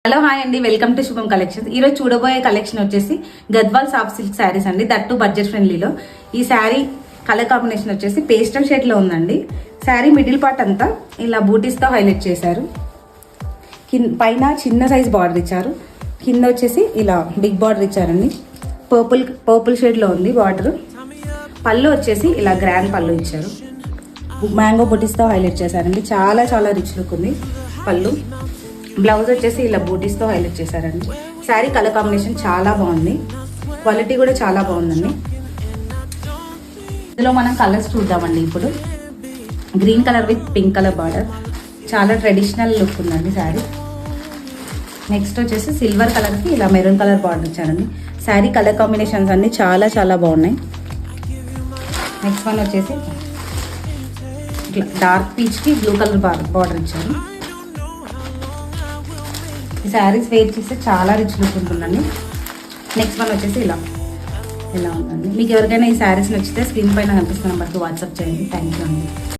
Hello hi అండి, welcome to శుభం collections. ఈరోజు చూడబోయే కలెక్షన్ వచ్చేసి గద్వాల్ సాఫ్ట్ సిల్క్ శారీస్ అండి, దట్టు బడ్జెట్ ఫ్రెండ్లీలో. ఈ శారీ కలర్ కాంబినేషన్ వచ్చేసి పేస్టల్ షేడ్లో ఉందండి. శారీ మిడిల్ పార్ట్ అంతా ఇలా బూటీస్తో హైలైట్ చేశారు. పైన చిన్న సైజ్ బార్డర్ ఇచ్చారు, కింద వచ్చేసి ఇలా బిగ్ బార్డర్ ఇచ్చారండి. పర్పుల్ షేడ్లో ఉంది బార్డర్. పళ్ళు వచ్చేసి ఇలా గ్రాండ్ పళ్ళు ఇచ్చారు, మ్యాంగో బూటీస్తో హైలైట్ చేశారండి. చాలా చాలా రిచ్ లుక్ ఉంది పళ్ళు. బ్లౌజ్ వచ్చేసి ఇలా బూటీస్తో హైలైట్ చేశారండి. శారీ కలర్ కాంబినేషన్ చాలా బాగుంది, క్వాలిటీ కూడా చాలా బాగుందండి. ఇందులో మనం కలర్స్ చూద్దామండి. ఇప్పుడు green colour with pink colour border, చాలా ట్రెడిషనల్ లుక్ ఉందండి శారీ. నెక్స్ట్ వచ్చేసి సిల్వర్ కలర్కి ఇలా మెరూన్ కలర్ బార్డర్ ఇచ్చారండి. శారీ కలర్ కాంబినేషన్స్ అన్నీ చాలా చాలా బాగున్నాయి. నెక్స్ట్ వన్ వచ్చేసి ఇట్లా డార్క్ పీచ్కి బ్లూ కలర్ బార్డర్ ఇచ్చారు. ఈ శారీస్ వేర్ చేస్తే చాలా రిచ్ లుక్ ఉంటుందండి. నెక్స్ట్ వన్ వచ్చేసి ఇలా ఉందండి. మీకు ఎవరికైనా ఈ శారీస్ నచ్చితే స్క్రీన్ పైన కనిపిస్తున్న నెంబర్కి వాట్సాప్ చేయండి. థ్యాంక్ యూ అండి.